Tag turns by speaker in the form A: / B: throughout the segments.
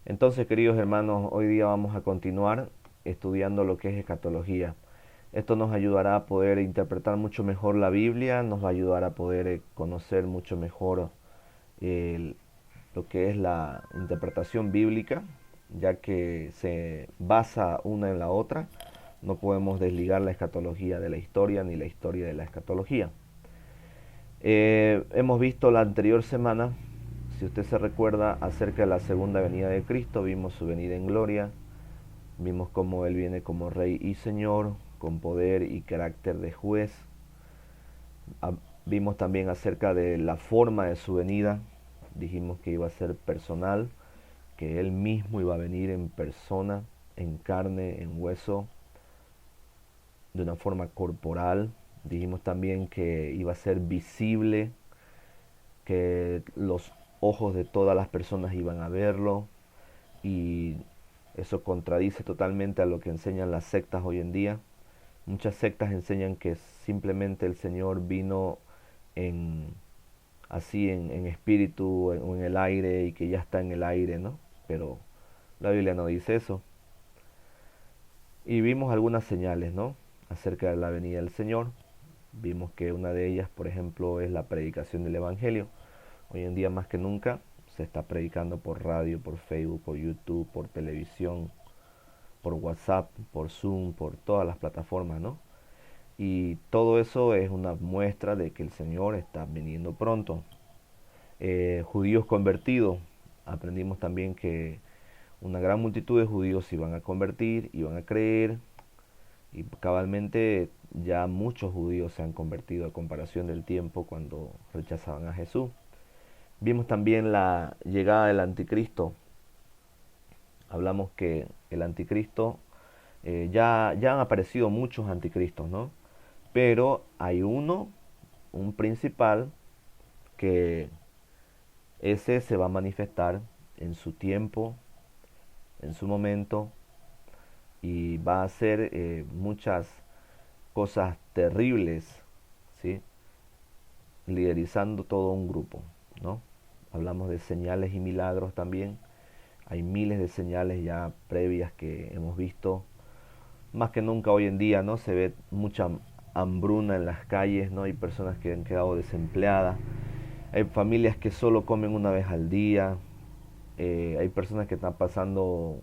A: Entonces, queridos hermanos, hoy día vamos a continuar estudiando lo que es escatología. Esto nos ayudará a poder interpretar mucho mejor la Biblia, nos va a ayudar a poder conocer mucho mejor el- lo que es la interpretación bíblica, ya que se basa una en la otra. No podemos desligar la escatología de la historia ni la historia de la escatología. Hemos visto la anterior semana, si usted se recuerda, acerca de la segunda venida de Cristo. Vimos su venida en gloria, vimos cómo Él viene como Rey y Señor, con poder y carácter de juez. Vimos también acerca de la forma de su venida. Dijimos que iba a ser personal, que Él mismo iba a venir en persona, en carne, en hueso, de una forma corporal. Dijimos también que iba a ser visible, que los ojos de todas las personas iban a verlo, y eso contradice totalmente a lo que enseñan las sectas hoy en día. Muchas sectas enseñan que simplemente el Señor vino en así en espíritu o en el aire y que ya está en el aire, ¿no? Pero la Biblia no dice eso. Y vimos algunas señales, ¿no? Acerca de la venida del Señor. Vimos que una de ellas, por ejemplo, es la predicación del Evangelio. Hoy en día más que nunca se está predicando por radio, por Facebook, por YouTube, por televisión, por WhatsApp, por Zoom, por todas las plataformas, ¿no? Y todo eso es una muestra de que el Señor está viniendo pronto. Judíos convertidos, aprendimos también que una gran multitud de judíos se iban a convertir, iban a creer, y cabalmente ya muchos judíos se han convertido a comparación del tiempo cuando rechazaban a Jesús. Vimos también la llegada del anticristo. Hablamos que el anticristo, ya han aparecido muchos anticristos, ¿no? Pero hay uno, un principal, que ese se va a manifestar en su tiempo, en su momento, y va a hacer muchas cosas terribles, ¿sí? Liderizando todo un grupo, ¿no? Hablamos de señales y milagros también. Hay miles de señales ya previas que hemos visto. Más que nunca hoy en día, ¿no? Se ve mucha hambruna en las calles, ¿no? Hay personas que han quedado desempleadas. Hay familias que solo comen una vez al día. Hay personas que están pasando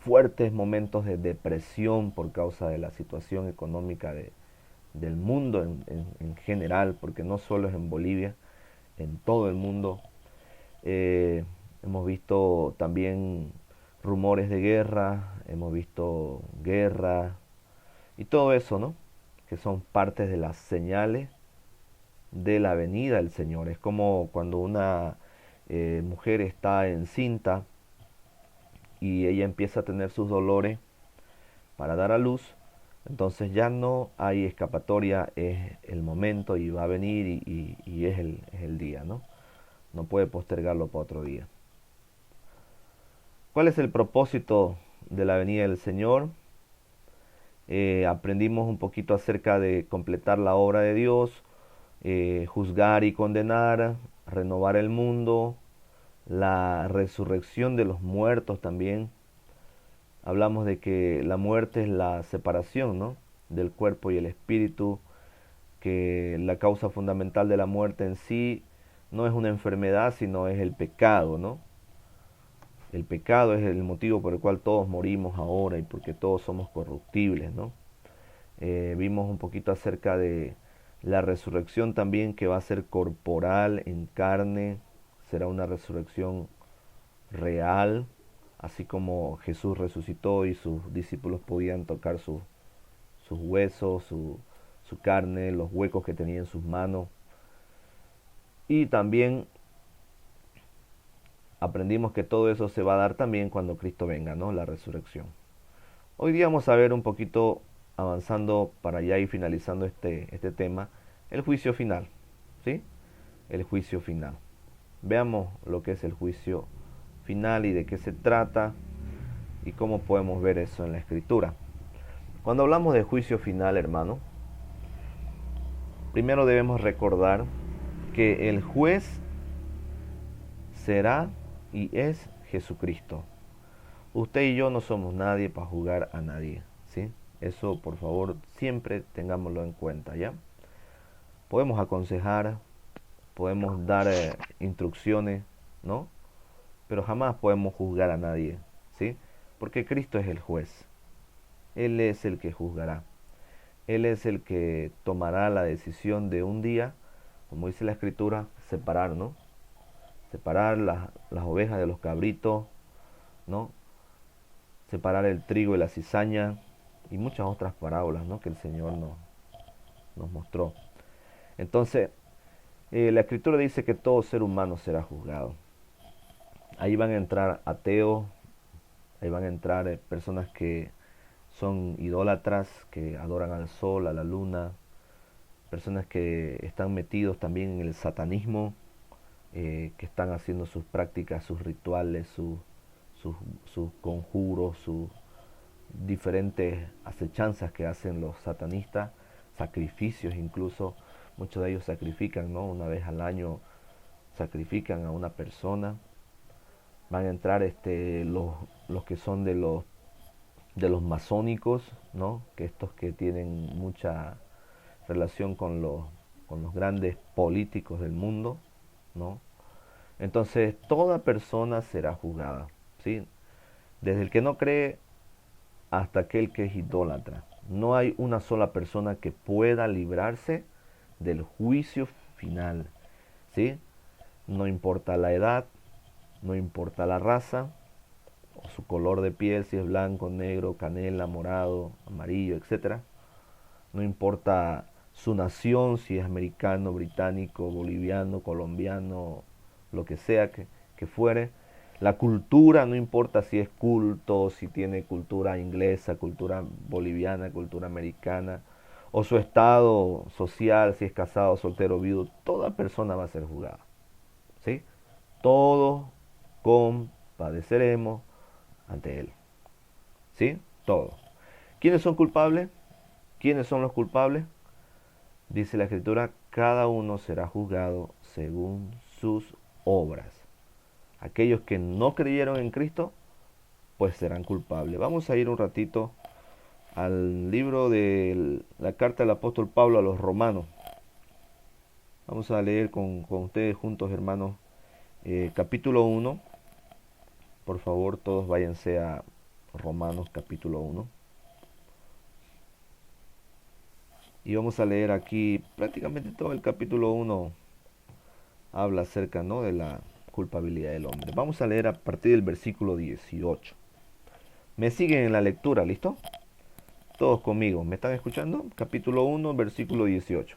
A: fuertes momentos de depresión por causa de la situación económica del mundo en general, porque no solo es en Bolivia, en todo el mundo. Hemos visto también rumores de guerra, hemos visto guerra y todo eso, ¿no? Que son partes de las señales de la venida del Señor. Es como cuando una mujer está encinta y ella empieza a tener sus dolores para dar a luz. Entonces ya no hay escapatoria, es el momento y va a venir y es el día, ¿no? No puede postergarlo para otro día. ¿Cuál es el propósito de la venida del Señor? Aprendimos un poquito acerca de completar la obra de Dios, juzgar y condenar, renovar el mundo, la resurrección de los muertos también. Hablamos de que la muerte es la separación, ¿no? Del cuerpo y el espíritu, que la causa fundamental de la muerte en sí no es una enfermedad, sino es el pecado, ¿no? El pecado es el motivo por el cual todos morimos ahora y porque todos somos corruptibles, ¿no? Vimos un poquito acerca de la resurrección también, que va a ser corporal, en carne, será una resurrección real, así como Jesús resucitó y sus discípulos podían tocar sus huesos, su carne, los huecos que tenía en sus manos. Y también aprendimos que todo eso se va a dar también cuando Cristo venga, ¿no? La resurrección. Hoy día vamos a ver un poquito, avanzando para ya ir finalizando este tema, el juicio final, ¿sí? El juicio final. Veamos lo que es el juicio final y de qué se trata y cómo podemos ver eso en la escritura. Cuando hablamos de juicio final, hermano, primero debemos recordar que el juez será y es Jesucristo. Usted y yo no somos nadie para juzgar a nadie, ¿sí? Eso, por favor, siempre tengámoslo en cuenta, ¿ya? Podemos aconsejar, podemos dar instrucciones, ¿no? Pero jamás podemos juzgar a nadie, ¿sí? Porque Cristo es el juez. Él es el que juzgará. Él es el que tomará la decisión de un día, como dice la Escritura, separar, ¿no? Separar las ovejas de los cabritos, ¿no? Separar el trigo y la cizaña y muchas otras parábolas, ¿no? Que el Señor nos mostró. Entonces, la Escritura dice que todo ser humano será juzgado. Ahí van a entrar ateos, ahí van a entrar personas que son idólatras, que adoran al sol, a la luna, personas que están metidos también en el satanismo, que están haciendo sus prácticas, sus rituales, sus, sus conjuros, sus diferentes acechanzas que hacen los satanistas, sacrificios incluso, muchos de ellos sacrifican, ¿no? Una vez al año sacrifican a una persona. Van a entrar los que son de los masónicos, ¿no? Que estos que tienen mucha relación con los grandes políticos del mundo, ¿no? Entonces, toda persona será juzgada, ¿sí? Desde el que no cree hasta aquel que es idólatra. No hay una sola persona que pueda librarse del juicio final, ¿sí? No importa la edad, no importa la raza, o su color de piel, si es blanco, negro, canela, morado, amarillo, etcétera. No importa su nación, si es americano, británico, boliviano, colombiano, lo que sea que fuere. La cultura, no importa si es culto, si tiene cultura inglesa, cultura boliviana, cultura americana, o su estado social, si es casado, soltero, viudo, toda persona va a ser juzgada, ¿sí? Todos compadeceremos ante Él, ¿sí? Todos. ¿Quiénes son culpables? ¿Quiénes son los culpables? Dice la Escritura, cada uno será juzgado según sus obras. Aquellos que no creyeron en Cristo, pues serán culpables. Vamos a ir un ratito al libro de la carta del apóstol Pablo a los romanos. Vamos a leer con ustedes juntos, hermanos, capítulo 1. Por favor, todos váyanse a Romanos capítulo 1. Y vamos a leer aquí prácticamente todo el capítulo 1. Habla acerca, ¿no?, de la culpabilidad del hombre. Vamos a leer a partir del versículo 18. ¿Me siguen en la lectura? ¿Listo? Todos conmigo. ¿Me están escuchando? Capítulo 1, versículo 18.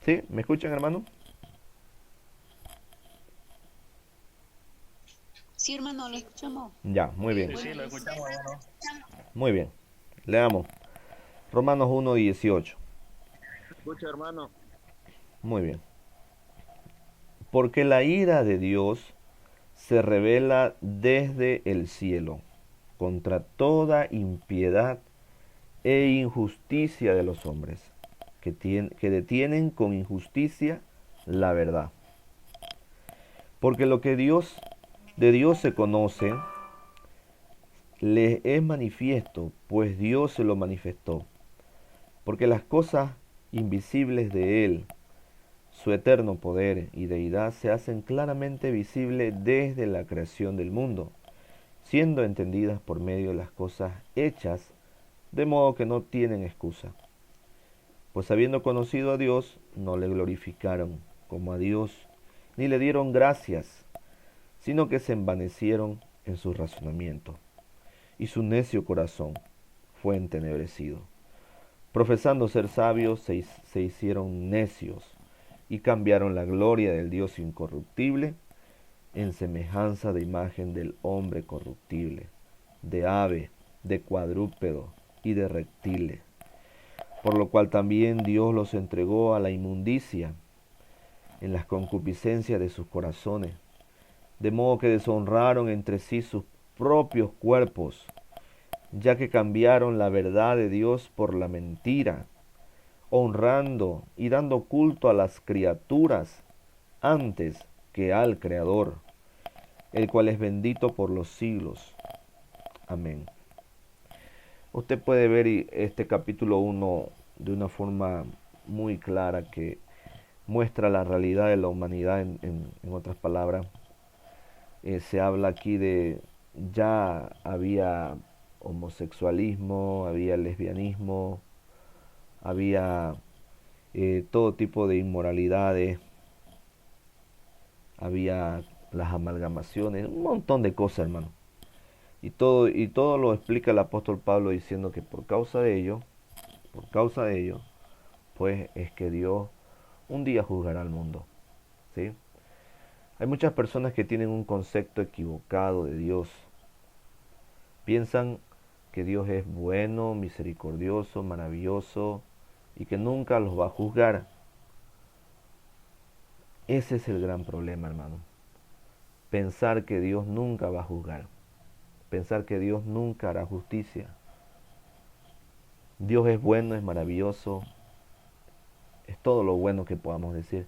A: ¿Sí? ¿Me escuchan, hermano?
B: Sí, hermano, lo escuchamos.
A: Ya, muy bien.
C: Sí, lo escuchamos, hermano.
A: Muy bien. Leamos. Romanos 1, 18.
C: Escucha, hermano.
A: Muy bien. Porque la ira de Dios se revela desde el cielo contra toda impiedad e injusticia de los hombres, que detienen con injusticia la verdad. Porque lo que de Dios se conoce, les es manifiesto, pues Dios se lo manifestó. Porque las cosas invisibles de Él, su eterno poder y deidad, se hacen claramente visibles desde la creación del mundo, siendo entendidas por medio de las cosas hechas, de modo que no tienen excusa. Pues habiendo conocido a Dios, no le glorificaron como a Dios, ni le dieron gracias, sino que se envanecieron en su razonamiento, y su necio corazón fue entenebrecido. Profesando ser sabios, se hicieron necios, y cambiaron la gloria del Dios incorruptible en semejanza de imagen del hombre corruptible, de ave, de cuadrúpedo y de reptiles. Por lo cual también Dios los entregó a la inmundicia en las concupiscencias de sus corazones, de modo que deshonraron entre sí sus propios cuerpos, ya que cambiaron la verdad de Dios por la mentira, honrando y dando culto a las criaturas antes que al Creador, el cual es bendito por los siglos. Amén. Usted puede ver este capítulo 1 de una forma muy clara que muestra la realidad de la humanidad. En otras palabras, se habla aquí de ya había homosexualismo, había lesbianismo, había todo tipo de inmoralidades, había las amalgamaciones, un montón de cosas, hermano. Y todo lo explica el apóstol Pablo diciendo que por causa de ello, pues es que Dios un día juzgará al mundo, ¿sí? Hay muchas personas que tienen un concepto equivocado de Dios. Piensan que Dios es bueno, misericordioso, maravilloso y que nunca los va a juzgar. Ese es el gran problema, hermano. Pensar que Dios nunca va a juzgar. Pensar que Dios nunca hará justicia. Dios es bueno, es maravilloso, es todo lo bueno que podamos decir,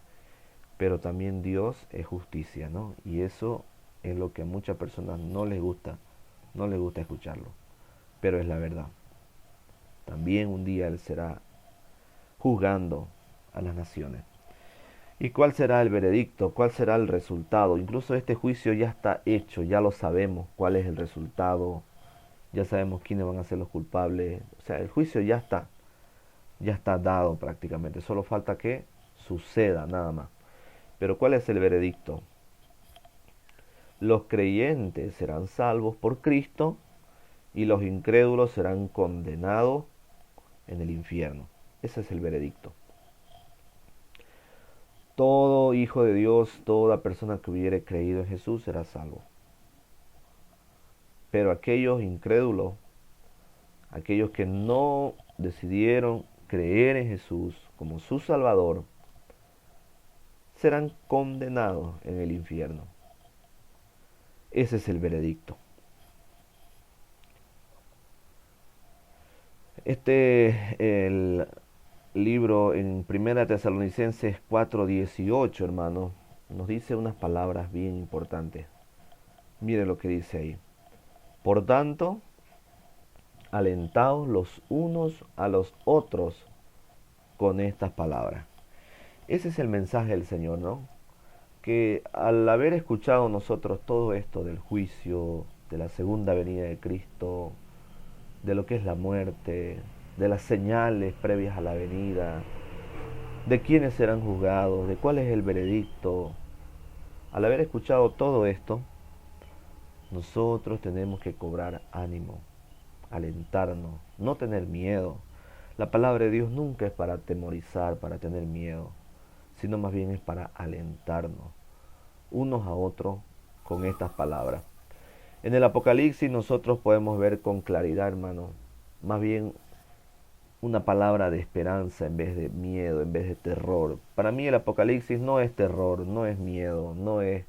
A: pero también Dios es justicia, ¿no? Y eso es lo que a muchas personas no les gusta escucharlo, pero es la verdad. También un día Él será juzgando a las naciones. ¿Y cuál será el veredicto? ¿Cuál será el resultado? Incluso este juicio ya está hecho, ya lo sabemos cuál es el resultado, ya sabemos quiénes van a ser los culpables. O sea, el juicio ya está dado prácticamente, solo falta que suceda nada más. Pero ¿cuál es el veredicto? Los creyentes serán salvos por Cristo y los incrédulos serán condenados en el infierno. Ese es el veredicto. Todo hijo de Dios, toda persona que hubiere creído en Jesús será salvo. Pero aquellos incrédulos, aquellos que no decidieron creer en Jesús como su Salvador, serán condenados en el infierno. Ese es el veredicto. El libro en Primera Tesalonicenses 4:18, hermano, nos dice unas palabras bien importantes. Mire lo que dice ahí. Por tanto, alentaos los unos a los otros con estas palabras. Ese es el mensaje del Señor, ¿no? Que al haber escuchado nosotros todo esto del juicio, de la segunda venida de Cristo, de lo que es la muerte, de las señales previas a la venida, de quiénes serán juzgados, de cuál es el veredicto, al haber escuchado todo esto, nosotros tenemos que cobrar ánimo, alentarnos, no tener miedo. La palabra de Dios nunca es para atemorizar, para tener miedo, sino más bien es para alentarnos unos a otros con estas palabras. En el Apocalipsis nosotros podemos ver con claridad, hermano, más bien una palabra de esperanza en vez de miedo, en vez de terror. Para mí el Apocalipsis no es terror, no es miedo, no es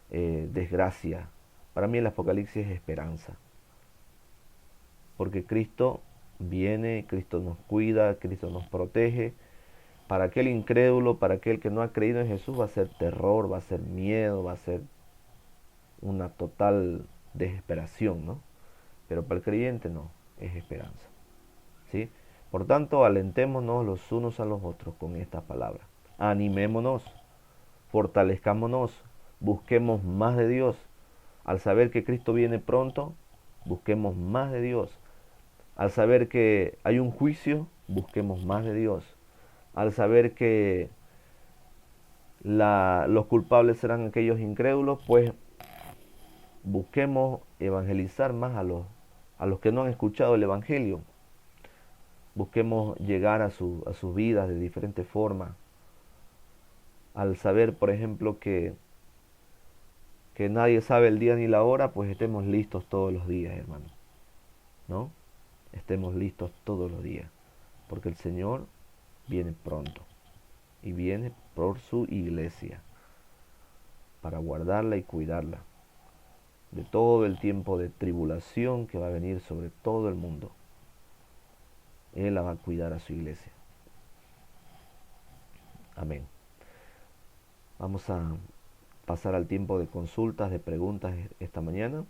A: desgracia. Para mí el Apocalipsis es esperanza. Porque Cristo viene, Cristo nos cuida, Cristo nos protege. Para aquel incrédulo, para aquel que no ha creído en Jesús, va a ser terror, va a ser miedo, va a ser una total desesperación, ¿no? Pero para el creyente no, es esperanza, ¿sí? Por tanto, alentémonos los unos a los otros con estas palabras. Animémonos, fortalezcámonos, busquemos más de Dios. Al saber que Cristo viene pronto, busquemos más de Dios. Al saber que hay un juicio, busquemos más de Dios. Al saber que los culpables serán aquellos incrédulos, pues busquemos evangelizar más a los que no han escuchado el Evangelio. Busquemos llegar a sus vidas de diferentes formas. Al saber, por ejemplo, que nadie sabe el día ni la hora, pues estemos listos todos los días, hermano. ¿No? Estemos listos todos los días. Porque el Señor viene pronto. Y viene por su iglesia. Para guardarla y cuidarla. De todo el tiempo de tribulación que va a venir sobre todo el mundo. Él la va a cuidar a su iglesia. Amén. Vamos a pasar al tiempo de consultas, de preguntas esta mañana.